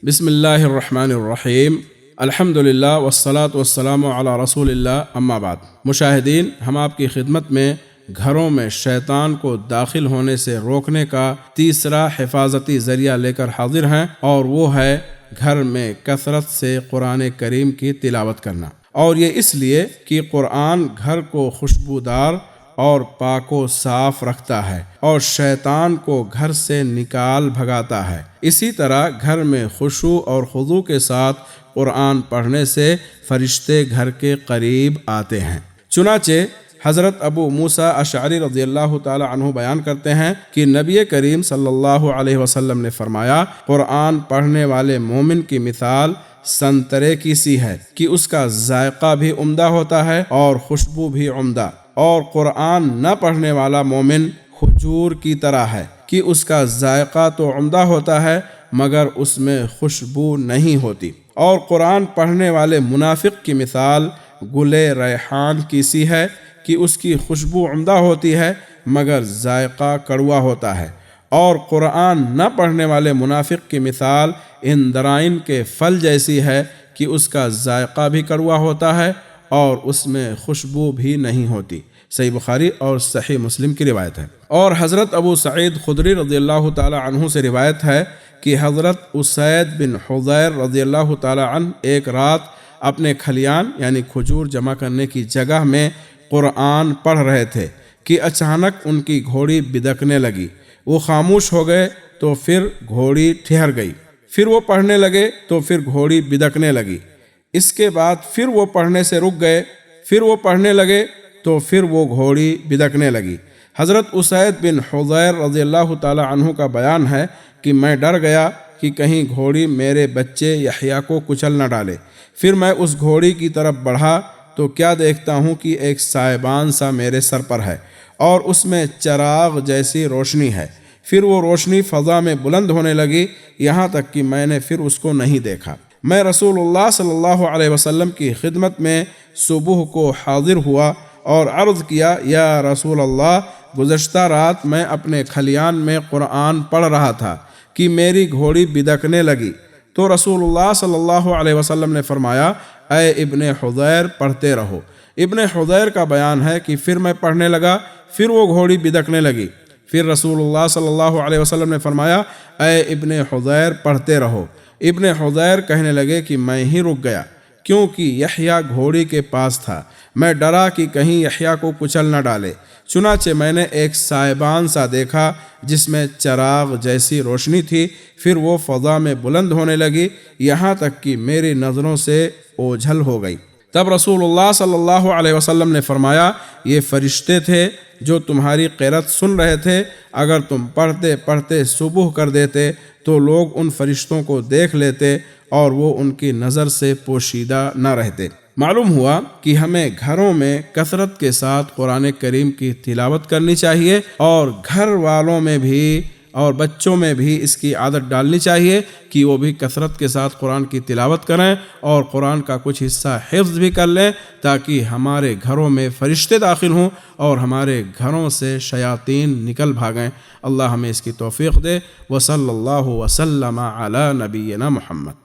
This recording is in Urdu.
بسم اللہ الرحمن الرحیم الحمد للہ والصلاة والسلام علی رسول اللہ اما بعد۔ مشاہدین، ہم آپ کی خدمت میں گھروں میں شیطان کو داخل ہونے سے روکنے کا تیسرا حفاظتی ذریعہ لے کر حاضر ہیں، اور وہ ہے گھر میں کثرت سے قرآن کریم کی تلاوت کرنا۔ اور یہ اس لیے کہ قرآن گھر کو خوشبودار اور پاک و صاف رکھتا ہے اور شیطان کو گھر سے نکال بھگاتا ہے۔ اسی طرح گھر میں خشوع اور خضوع کے ساتھ قرآن پڑھنے سے فرشتے گھر کے قریب آتے ہیں۔ چنانچہ حضرت ابو موسیٰ اشعری رضی اللہ تعالی عنہ بیان کرتے ہیں کہ نبی کریم صلی اللہ علیہ وسلم نے فرمایا، قرآن پڑھنے والے مومن کی مثال سنترے کی سی ہے کہ اس کا ذائقہ بھی عمدہ ہوتا ہے اور خوشبو بھی عمدہ، اور قرآن نہ پڑھنے والا مومن کھجور کی طرح ہے کہ اس کا ذائقہ تو عمدہ ہوتا ہے مگر اس میں خوشبو نہیں ہوتی، اور قرآن پڑھنے والے منافق کی مثال گلے ریحان کی سی ہے کہ اس کی خوشبو عمدہ ہوتی ہے مگر ذائقہ کڑوا ہوتا ہے، اور قرآن نہ پڑھنے والے منافق کی مثال اندرائن کے پھل جیسی ہے کہ اس کا ذائقہ بھی کڑوا ہوتا ہے اور اس میں خوشبو بھی نہیں ہوتی۔ صحیح بخاری اور صحیح مسلم کی روایت ہے۔ اور حضرت ابو سعید خدری رضی اللہ تعالی عنہ سے روایت ہے کہ حضرت اسید بن حضیر رضی اللہ تعالی عنہ ایک رات اپنے کھلیان یعنی کھجور جمع کرنے کی جگہ میں قرآن پڑھ رہے تھے کہ اچانک ان کی گھوڑی بدکنے لگی۔ وہ خاموش ہو گئے تو پھر گھوڑی ٹھہر گئی، پھر وہ پڑھنے لگے تو پھر گھوڑی بدکنے لگی، اس کے بعد پھر وہ پڑھنے سے رک گئے، پھر وہ پڑھنے لگے تو پھر وہ گھوڑی بدکنے لگی۔ حضرت اسید بن حضیر رضی اللہ تعالی عنہ کا بیان ہے کہ میں ڈر گیا کہ کہیں گھوڑی میرے بچے یحییٰ کو کچل نہ ڈالے۔ پھر میں اس گھوڑی کی طرف بڑھا تو کیا دیکھتا ہوں کہ ایک سائبان سا میرے سر پر ہے اور اس میں چراغ جیسی روشنی ہے۔ پھر وہ روشنی فضا میں بلند ہونے لگی یہاں تک کہ میں نے پھر اس کو نہیں دیکھا۔ میں رسول اللہ صلی اللہ علیہ وسلم کی خدمت میں صبح کو حاضر ہوا اور عرض کیا، یا رسول اللہ، گزشتہ رات میں اپنے کھلیان میں قرآن پڑھ رہا تھا کہ میری گھوڑی بدکنے لگی۔ تو رسول اللہ صلی اللہ علیہ وسلم نے فرمایا، اے ابن حضیر، پڑھتے رہو۔ ابن حضیر کا بیان ہے کہ پھر میں پڑھنے لگا، پھر وہ گھوڑی بدکنے لگی۔ پھر رسول اللہ صلی اللہ علیہ وسلم نے فرمایا، اے ابن حضیر، پڑھتے رہو۔ ابن حضیر کہنے لگے کہ میں ہی رک گیا کیونکہ یحییٰ گھوڑی کے پاس تھا، میں ڈرا کہ کہیں یحییٰ کو کچل نہ ڈالے۔ چنانچہ میں نے ایک سائبان سا دیکھا جس میں چراغ جیسی روشنی تھی، پھر وہ فضا میں بلند ہونے لگی یہاں تک کہ میری نظروں سے اوجھل ہو گئی۔ تب رسول اللہ صلی اللہ علیہ وسلم نے فرمایا، یہ فرشتے تھے جو تمہاری قرأت سن رہے تھے، اگر تم پڑھتے پڑھتے صبح کر دیتے تو لوگ ان فرشتوں کو دیکھ لیتے اور وہ ان کی نظر سے پوشیدہ نہ رہتے۔ معلوم ہوا کہ ہمیں گھروں میں کثرت کے ساتھ قرآن کریم کی تلاوت کرنی چاہیے، اور گھر والوں میں بھی اور بچوں میں بھی اس کی عادت ڈالنی چاہیے کہ وہ بھی کثرت کے ساتھ قرآن کی تلاوت کریں اور قرآن کا کچھ حصہ حفظ بھی کر لیں، تاکہ ہمارے گھروں میں فرشتے داخل ہوں اور ہمارے گھروں سے شیاطین نکل بھاگیں۔ اللہ ہمیں اس کی توفیق دے۔ وصلی اللہ وسلم علی نبینا محمد۔